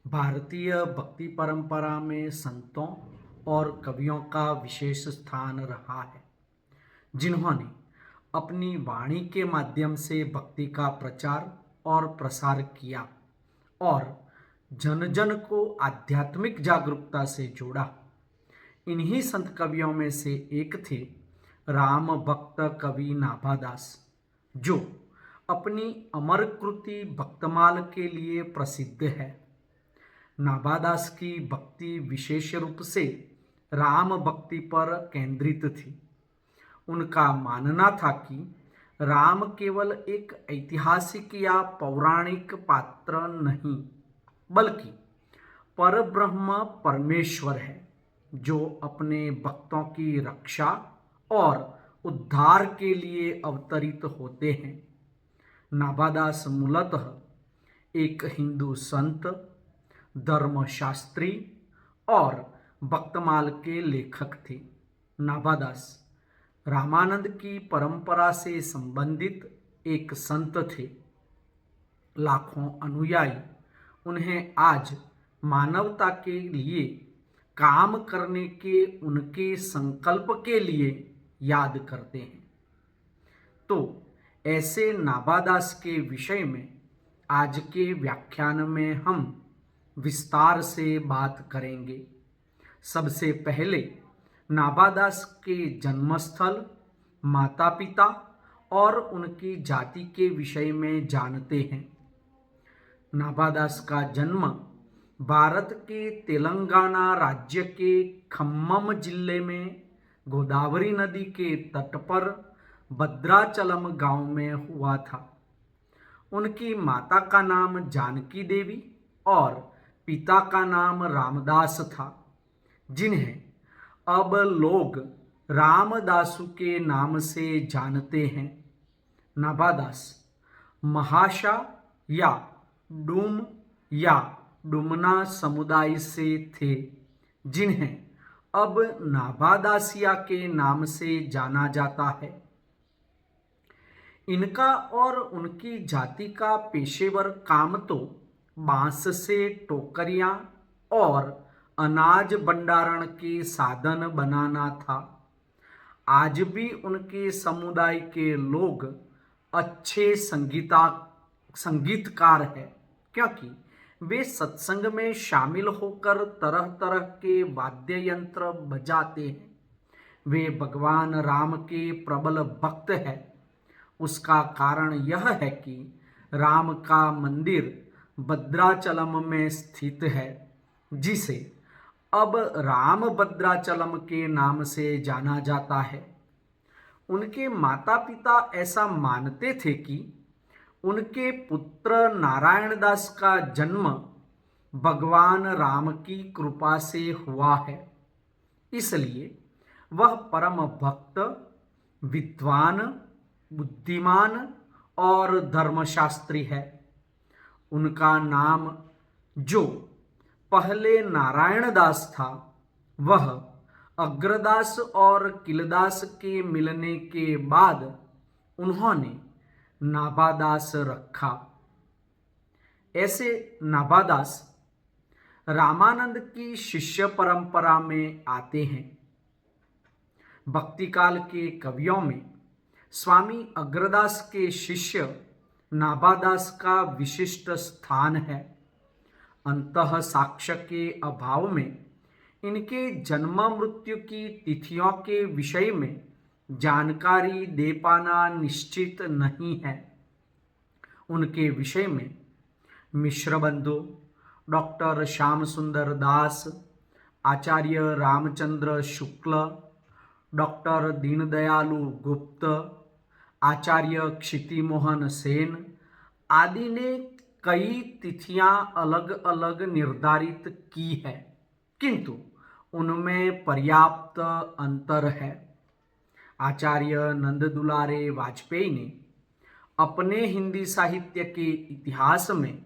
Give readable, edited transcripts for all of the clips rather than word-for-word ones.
भारतीय भक्ति परंपरा में संतों और कवियों का विशेष स्थान रहा है, जिन्होंने अपनी वाणी के माध्यम से भक्ति का प्रचार और प्रसार किया और जन जन को आध्यात्मिक जागरूकता से जोड़ा। इन्हीं संत कवियों में से एक थे राम भक्त कवि नाभादास, जो अपनी अमर कृति भक्तमाल के लिए प्रसिद्ध है। नाभादास की भक्ति विशेष रूप से राम भक्ति पर केंद्रित थी। उनका मानना था कि राम केवल एक ऐतिहासिक या पौराणिक पात्र नहीं, बल्कि परब्रह्म परमेश्वर है, जो अपने भक्तों की रक्षा और उद्धार के लिए अवतरित होते हैं। नाभादास मूलतः एक हिंदू संत, धर्मशास्त्री और भक्तमाल के लेखक थे। नाभादास रामानंद की परंपरा से संबंधित एक संत थे। लाखों अनुयायी उन्हें आज मानवता के लिए काम करने के उनके संकल्प के लिए याद करते हैं। तो ऐसे नाभादास के विषय में आज के व्याख्यान में हम विस्तार से बात करेंगे। सबसे पहले नाभादास के जन्मस्थल, माता पिता और उनकी जाति के विषय में जानते हैं। नाभादास का जन्म भारत के तेलंगाना राज्य के खम्मम जिले में गोदावरी नदी के तट पर भद्राचलम गांव में हुआ था। उनकी माता का नाम जानकी देवी और पिता का नाम रामदास था, जिन्हें अब लोग रामदासु के नाम से जानते हैं। नाभादास महाशा या डूम या डुमना समुदाय से थे, जिन्हें अब नाभादासिया के नाम से जाना जाता है। इनका और उनकी जाति का पेशेवर काम तो बांस से टोकरियां और अनाज भंडारण के साधन बनाना था। आज भी उनके समुदाय के लोग अच्छे संगीतकार हैं, क्योंकि वे सत्संग में शामिल होकर तरह तरह के वाद्य यंत्र बजाते हैं। वे भगवान राम के प्रबल भक्त हैं। उसका कारण यह है कि राम का मंदिर भद्राचलम में स्थित है, जिसे अब राम भद्राचलम के नाम से जाना जाता है। उनके माता पिता ऐसा मानते थे कि उनके पुत्र नारायण दास का जन्म भगवान राम की कृपा से हुआ है, इसलिए वह परम भक्त, विद्वान, बुद्धिमान और धर्मशास्त्री है। उनका नाम जो पहले नारायण दास था, वह अग्रदास और किलदास के मिलने के बाद उन्होंने नाभादास रखा। ऐसे नाभादास रामानंद की शिष्य परंपरा में आते हैं। भक्ति काल के कवियों में स्वामी अग्रदास के शिष्य नाभादास का विशिष्ट स्थान है। अंतः साक्ष्य के अभाव में इनके जन्म मृत्यु की तिथियों के विषय में जानकारी दे पाना निश्चित नहीं है। उनके विषय में मिश्र बंधु, डॉक्टर श्याम सुंदर दास, आचार्य रामचंद्र शुक्ल, डॉक्टर दीनदयालु गुप्त, आचार्य क्षिति मोहन सेन आदि ने कई तिथियां अलग अलग निर्धारित की है, किंतु उनमें पर्याप्त अंतर है। आचार्य नंद दुलारे वाजपेयी ने अपने हिंदी साहित्य के इतिहास में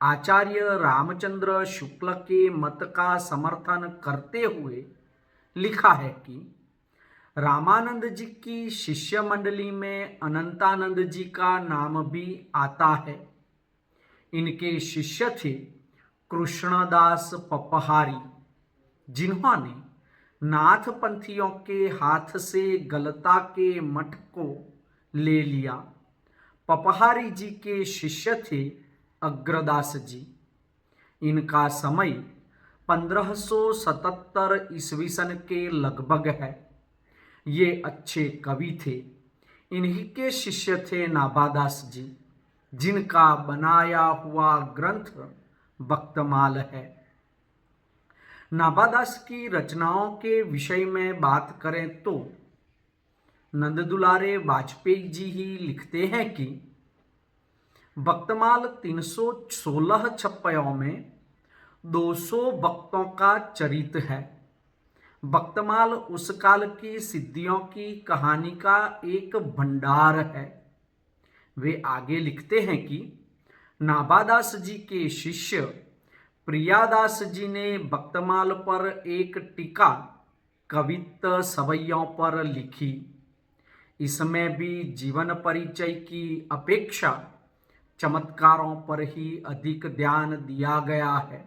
आचार्य रामचंद्र शुक्ल के मत का समर्थन करते हुए लिखा है कि रामानंद जी की शिष्य मंडली में अनंतानंद जी का नाम भी आता है। इनके शिष्य थे कृष्णदास पपहारी, जिन्होंने नाथपंथियों के हाथ से गलता के मठ को ले लिया। पपहारी जी के शिष्य थे अग्रदास जी। इनका समय 1577 ईस्वी सन के लगभग है। ये अच्छे कवि थे। इन्हीं के शिष्य थे नाभादास जी, जिनका बनाया हुआ ग्रंथ भक्तमाल है। नाभादास की रचनाओं के विषय में बात करें तो नंद दुलारे वाजपेयी जी ही लिखते हैं कि भक्तमाल 316 छप्पयों में 200 भक्तों का चरित है। भक्तमाल उस काल की सिद्धियों की कहानी का एक भंडार है। वे आगे लिखते हैं कि नाभादास जी के शिष्य प्रियादास जी ने भक्तमाल पर एक टीका कवित्त सवैयों पर लिखी। इसमें भी जीवन परिचय की अपेक्षा चमत्कारों पर ही अधिक ध्यान दिया गया है।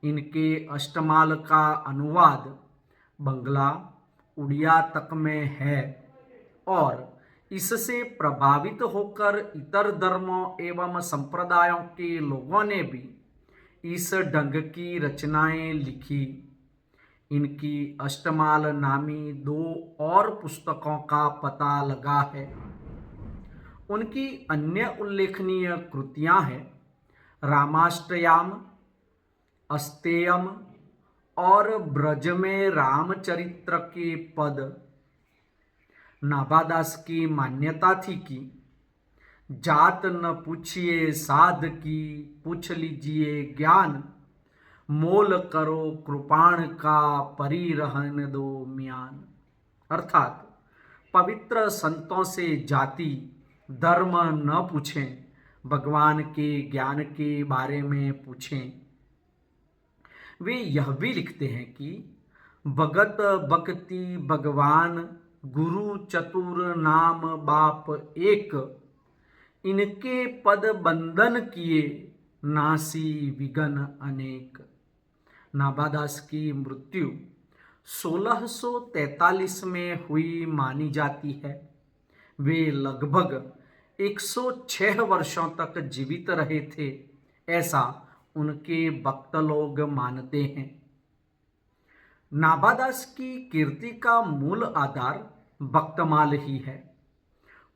इनके अष्टमाल का अनुवाद बंगला, उड़िया तक में है और इससे प्रभावित होकर इतर धर्मों एवं संप्रदायों के लोगों ने भी इस ढंग की रचनाएं लिखी। इनकी अष्टमाल नामी 2 और पुस्तकों का पता लगा है। उनकी अन्य उल्लेखनीय कृतियां हैं रामाष्टयाम, अस्तेयम और ब्रज में रामचरित्र के पद। नाभादास की मान्यता थी कि जात न पूछिए साध की, पूछ लीजिए ज्ञान, मोल करो कृपाण का, परिरहन दो म्यान। अर्थात पवित्र संतों से जाति धर्म न पूछें, भगवान के ज्ञान के बारे में पूछें। वे यह भी लिखते हैं कि भगत भक्ति भगवान, गुरु चतुर नाम बाप एक, इनके पद बंधन किए, नासी विघन अनेक। नाभादास की मृत्यु 1643 में हुई मानी जाती है। वे लगभग 106 वर्षों तक जीवित रहे थे, ऐसा उनके भक्त लोग मानते हैं। नाभादास की कीर्ति का मूल आधार भक्तमाल ही है।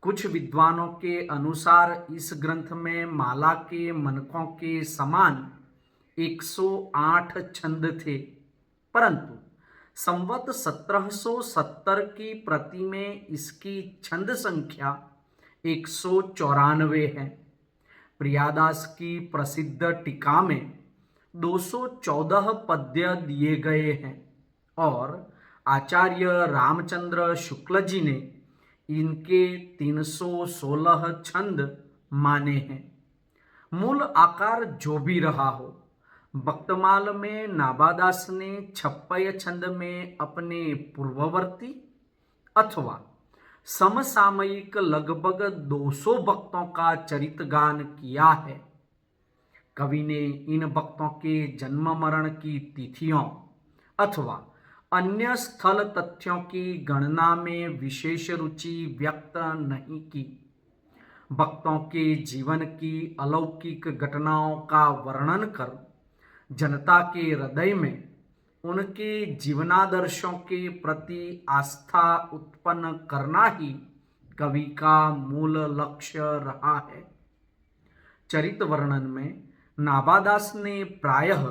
कुछ विद्वानों के अनुसार इस ग्रंथ में माला के मनकों के समान 108 छंद थे, परंतु संवत 1770 की प्रति में इसकी छंद संख्या 194 है। प्रियादास की प्रसिद्ध टीका में 214 पद्य दिए गए हैं और आचार्य रामचंद्र शुक्ल जी ने इनके 316 छंद माने हैं। मूल आकार जो भी रहा हो, भक्तमाल में नाभादास ने छप्पय छंद में अपने पूर्ववर्ती अथवा समसामयिक लगभग 200 भक्तों का चरितगान किया है। कवि ने इन भक्तों के जन्म मरण की तिथियों अथवा अन्य स्थल तथ्यों की गणना में विशेष रुचि व्यक्त नहीं की। भक्तों के जीवन की अलौकिक घटनाओं का वर्णन कर जनता के हृदय में उनके जीवनादर्शों के प्रति आस्था उत्पन्न करना ही कवि का मूल लक्ष्य रहा है। चरित वर्णन में नाभादास ने प्रायः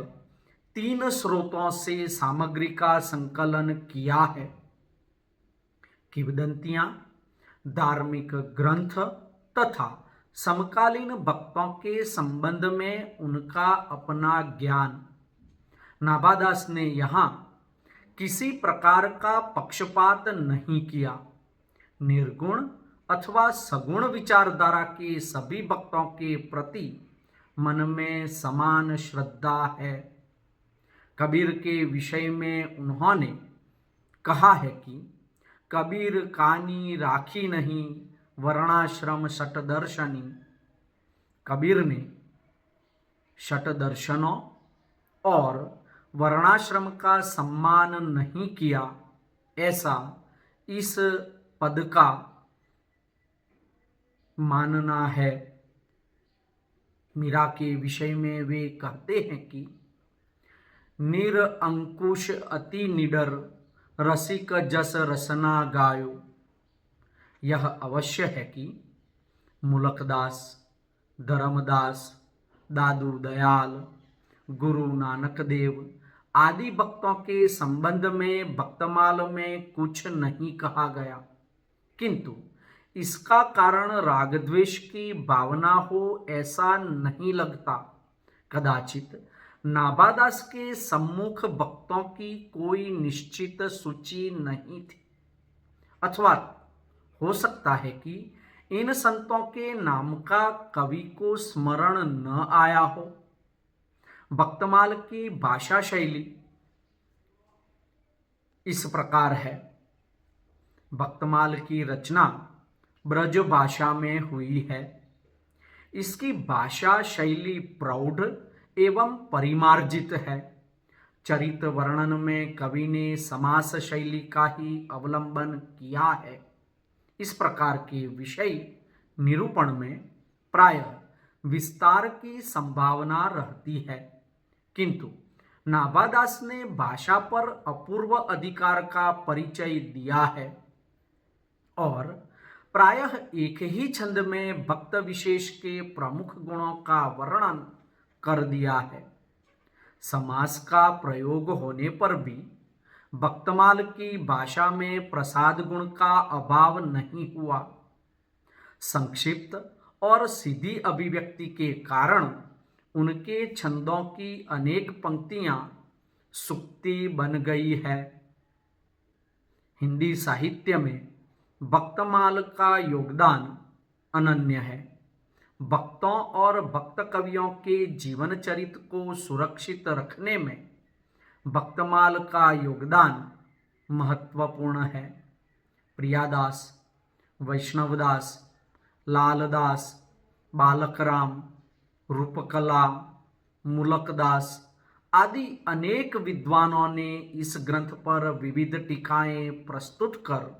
3 स्रोतों से सामग्री का संकलन किया है। किंवदंतियां, धार्मिक ग्रंथ तथा समकालीन भक्तों के संबंध में उनका अपना ज्ञान। नाभादास ने यहाँ किसी प्रकार का पक्षपात नहीं किया। निर्गुण अथवा सगुण विचारधारा के सभी भक्तों के प्रति मन में समान श्रद्धा है। कबीर के विषय में उन्होंने कहा है कि कबीर कानी राखी नहीं, वर्णाश्रम शतदर्शनी। कबीर ने षट दर्शनों और वर्णाश्रम का सम्मान नहीं किया, ऐसा इस पद का मानना है। मीरा के विषय में वे कहते हैं कि निरअंकुश अति निडर रसिक जस रसना गायो। यह अवश्य है कि मुलकदास, धर्मदास, दादू दयाल, गुरु नानक देव आदि भक्तों के संबंध में भक्तमाल में कुछ नहीं कहा गया, किंतु इसका कारण राग द्वेष की भावना हो ऐसा नहीं लगता। कदाचित नाभादास के सम्मुख भक्तों की कोई निश्चित सूची नहीं थी, अथवा हो सकता है कि इन संतों के नाम का कवि को स्मरण न आया हो। भक्तमाल की भाषा शैली इस प्रकार है। भक्तमाल की रचना ब्रज भाषा में हुई है। इसकी भाषा शैली प्रौढ़ एवं परिमार्जित है। चरित्र वर्णन में कवि ने समास शैली का ही अवलंबन किया है। इस प्रकार के विषय निरूपण में प्रायः विस्तार की संभावना रहती है, किंतु नाभादास ने भाषा पर अपूर्व अधिकार का परिचय दिया है और प्रायः एक ही छंद में भक्त विशेष के प्रमुख गुणों का वर्णन कर दिया है। समास का प्रयोग होने पर भी भक्तमाल की भाषा में प्रसाद गुण का अभाव नहीं हुआ। संक्षिप्त और सीधी अभिव्यक्ति के कारण उनके छंदों की अनेक पंक्तियां सूक्ति बन गई है। हिंदी साहित्य में भक्तमाल का योगदान अनन्य है। भक्तों और भक्त कवियों के जीवन चरित्र को सुरक्षित रखने में भक्तमाल का योगदान महत्वपूर्ण है। प्रियादास, वैष्णवदास, लालदास, बालकराम, रूपकला, मुलकदास आदि अनेक विद्वानों ने इस ग्रंथ पर विविध टीकाएं प्रस्तुत कर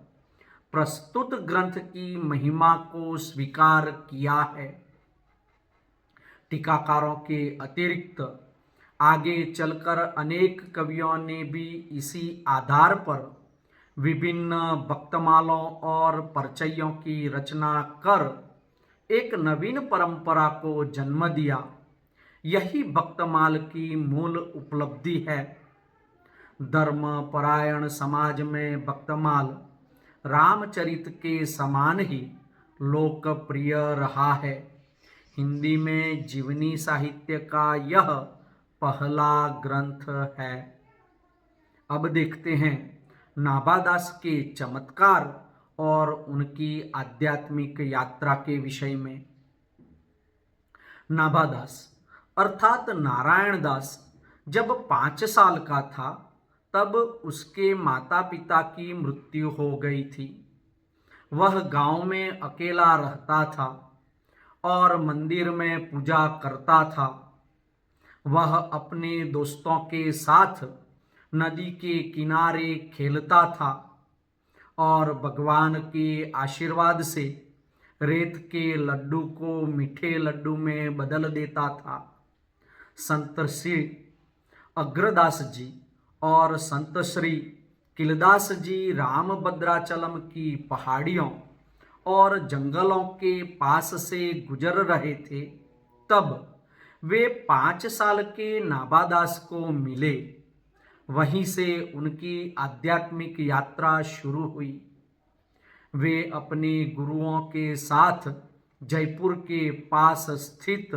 प्रस्तुत ग्रंथ की महिमा को स्वीकार किया है। टीकाकारों के अतिरिक्त आगे चलकर अनेक कवियों ने भी इसी आधार पर विभिन्न भक्तमालों और परिचयों की रचना कर एक नवीन परंपरा को जन्म दिया। यही भक्तमाल की मूल उपलब्धि है। धर्म परायण समाज में भक्तमाल रामचरित के समान ही लोकप्रिय रहा है। हिंदी में जीवनी साहित्य का यह पहला ग्रंथ है। अब देखते हैं नाभादास के चमत्कार और उनकी आध्यात्मिक यात्रा के विषय में। नाभादास अर्थात नारायण दास जब 5 साल का था तब उसके माता पिता की मृत्यु हो गई थी। वह गांव में अकेला रहता था और मंदिर में पूजा करता था। वह अपने दोस्तों के साथ नदी के किनारे खेलता था और भगवान के आशीर्वाद से रेत के लड्डू को मीठे लड्डू में बदल देता था। संत श्री अग्रदास जी और संत श्री किलदास जी रामभद्राचलम की पहाड़ियों और जंगलों के पास से गुजर रहे थे, तब वे 5 साल के नाभादास को मिले। वहीं से उनकी आध्यात्मिक यात्रा शुरू हुई। वे अपने गुरुओं के साथ जयपुर के पास स्थित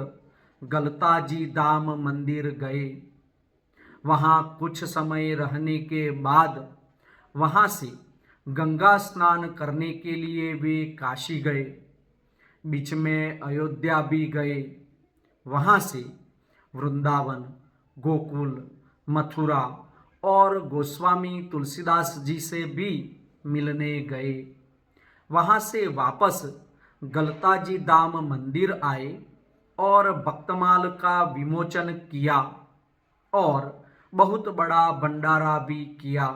गलताजी धाम मंदिर गए। वहाँ कुछ समय रहने के बाद वहाँ से गंगा स्नान करने के लिए वे काशी गए। बीच में अयोध्या भी गए। वहाँ से वृंदावन, गोकुल, मथुरा और गोस्वामी तुलसीदास जी से भी मिलने गए। वहाँ से वापस गलताजी धाम मंदिर आए और भक्तमाल का विमोचन किया और बहुत बड़ा भंडारा भी किया।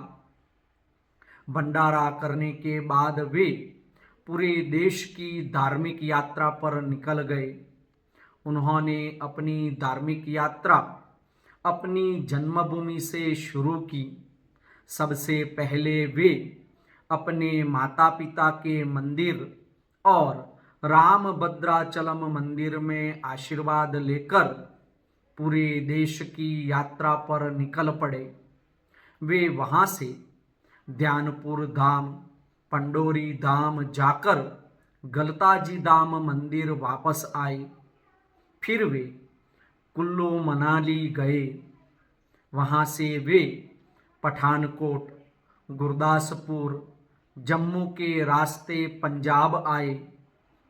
भंडारा करने के बाद वे पूरे देश की धार्मिक यात्रा पर निकल गए। उन्होंने अपनी धार्मिक यात्रा अपनी जन्मभूमि से शुरू की। सबसे पहले वे अपने माता पिता के मंदिर और राम भद्राचलम मंदिर में आशीर्वाद लेकर पूरे देश की यात्रा पर निकल पड़े। वे वहां से ध्यानपुर धाम, पंडोरी धाम जाकर गलताजी धाम मंदिर वापस आए। फिर वे कुल्लू मनाली गए। वहां से वे पठानकोट, गुरदासपुर, जम्मू के रास्ते पंजाब आए,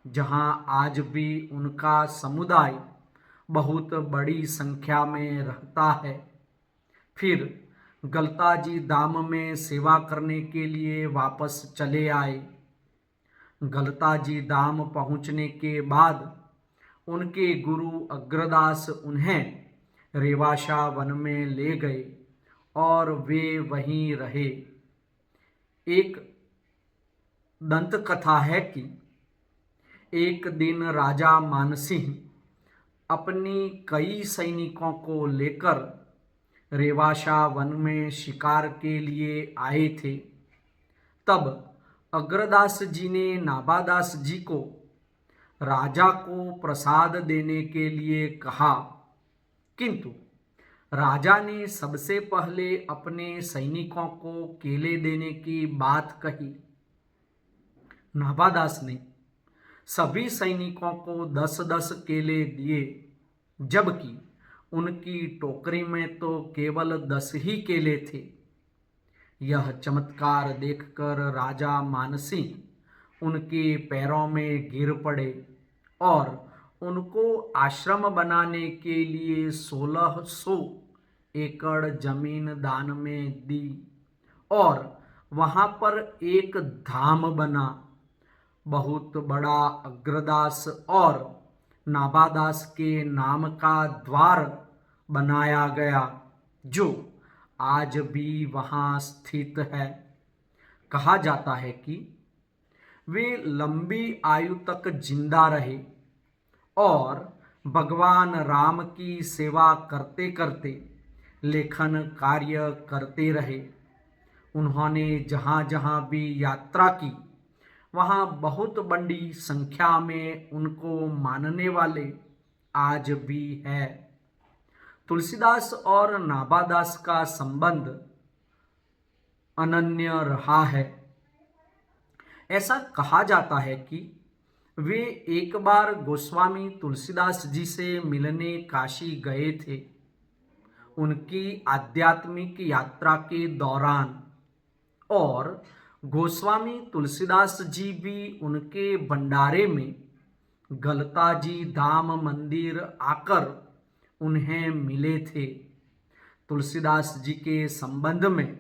जहां आज भी उनका समुदाय बहुत बड़ी संख्या में रहता है। फिर गलताजी धाम में सेवा करने के लिए वापस चले आए। गलताजी धाम पहुंचने के बाद उनके गुरु अग्रदास उन्हें रेवाशा वन में ले गए और वे वहीं रहे। एक दंत कथा है कि एक दिन राजा मानसिंह अपनी कई सैनिकों को लेकर रेवाशा वन में शिकार के लिए आए थे। तब अग्रदास जी ने नाभादास जी को राजा को प्रसाद देने के लिए कहा, किंतु राजा ने सबसे पहले अपने सैनिकों को केले देने की बात कही। नाभादास ने सभी सैनिकों को 10-10 केले दिए, जबकि उनकी टोकरी में तो केवल 10 ही केले थे। यह चमत्कार देखकर राजा मानसिंह उनके पैरों में गिर पड़े और उनको आश्रम बनाने के लिए 1600 एकड़ जमीन दान में दी और वहां पर एक धाम बना। बहुत बड़ा अग्रदास और नाभादास के नाम का द्वार बनाया गया, जो आज भी वहां स्थित है। कहा जाता है कि वे लंबी आयु तक जिंदा रहे और भगवान राम की सेवा करते करते लेखन कार्य करते रहे। उन्होंने जहाँ जहाँ भी यात्रा की, वहाँ बहुत बड़ी संख्या में उनको मानने वाले आज भी है। तुलसीदास और नाभादास का संबंध अनन्य रहा है। ऐसा कहा जाता है कि वे एक बार गोस्वामी तुलसीदास जी से मिलने काशी गए थे। उनकी आध्यात्मिक यात्रा के दौरान और गोस्वामी तुलसीदास जी भी उनके भंडारे में गलताजी धाम मंदिर आकर उन्हें मिले थे। तुलसीदास जी के संबंध में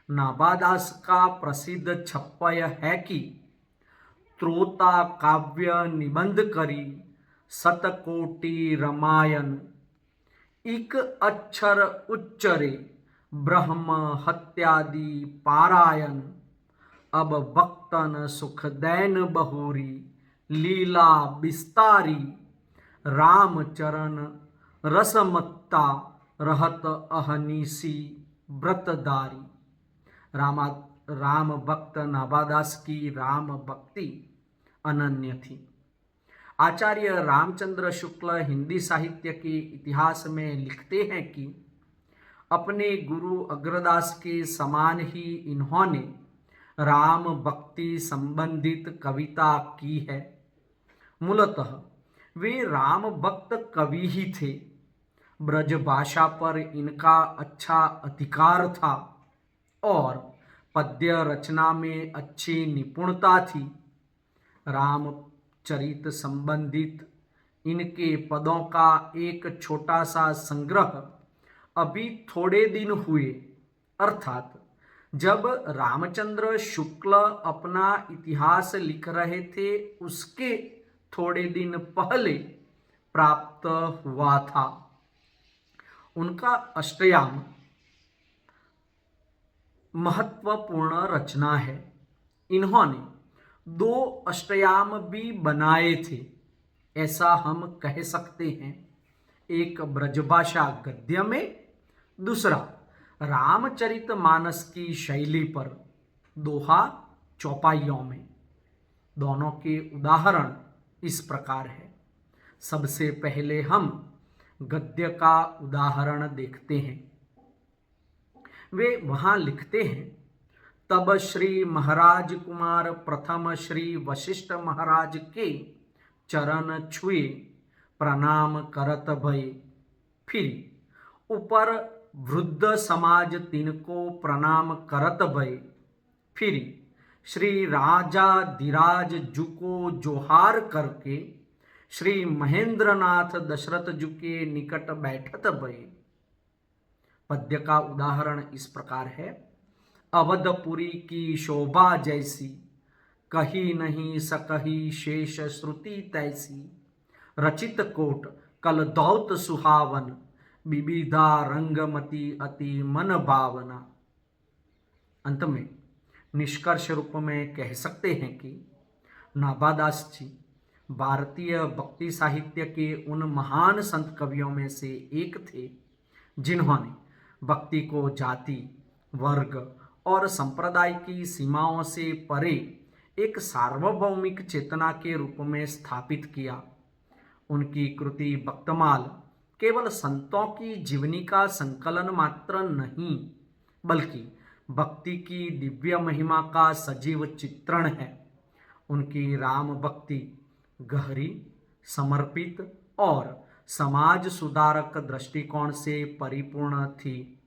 नाभादास का प्रसिद्ध छप्पय है कि त्रोता काव्य निबंध करी शतकोटि रामायण, इक अक्षर उच्चरे ब्रह्म हत्यादि पारायण, अब भक्तन सुख दैन बहुरी लीला विस्तारी, रामचरण रसमत्ता रहत अहनिसी व्रतदारी। राम भक्त नाभादास की राम भक्ति अनन्य थी। आचार्य रामचंद्र शुक्ल हिंदी साहित्य के इतिहास में लिखते हैं कि अपने गुरु अग्रदास के समान ही इन्होंने राम भक्ति संबंधित कविता की है। मूलतः वे राम भक्त कवि ही थे। ब्रज भाषा पर इनका अच्छा अधिकार था और पद्य रचना में अच्छी निपुणता थी। रामचरित संबंधित इनके पदों का एक छोटा सा संग्रह अभी थोड़े दिन हुए, अर्थात जब रामचंद्र शुक्ल अपना इतिहास लिख रहे थे उसके थोड़े दिन पहले प्राप्त हुआ था। उनका अष्टयाम महत्वपूर्ण रचना है। इन्होंने 2 अष्टयाम भी बनाए थे, ऐसा हम कह सकते हैं। एक ब्रजभाषा गद्य में, दूसरा रामचरितमानस की शैली पर दोहा चौपाइयों में। दोनों के उदाहरण इस प्रकार है। सबसे पहले हम गद्य का उदाहरण देखते हैं। वे वहां लिखते हैं, तब श्री महाराज कुमार प्रथम श्री वशिष्ठ महाराज के चरण छुए प्रणाम करत भय, फिर ऊपर वृद्ध समाज तिनको प्रणाम करत भय, फिर श्री राजा धीराज जू को जोहार करके श्री महेंद्रनाथ दशरथ जू के निकट बैठत भय। पद्य का उदाहरण इस प्रकार है। अवधपुरी की शोभा जैसी, कही नहीं सकही शेष श्रुति तैसी, रचित कोट कल दौत सुहावन, विविधा रंगमती अति मन भावना। अंत में निष्कर्ष रूप में कह सकते हैं कि नाभादास जी भारतीय भक्ति साहित्य के उन महान संत कवियों में से एक थे जिन्होंने भक्ति को जाति, वर्ग और संप्रदाय की सीमाओं से परे एक सार्वभौमिक चेतना के रूप में स्थापित किया। उनकी कृति भक्तमाल केवल संतों की जीवनी का संकलन मात्र नहीं, बल्कि भक्ति की दिव्य महिमा का सजीव चित्रण है। उनकी राम भक्ति गहरी, समर्पित और समाज सुधारक दृष्टिकोण से परिपूर्ण थी।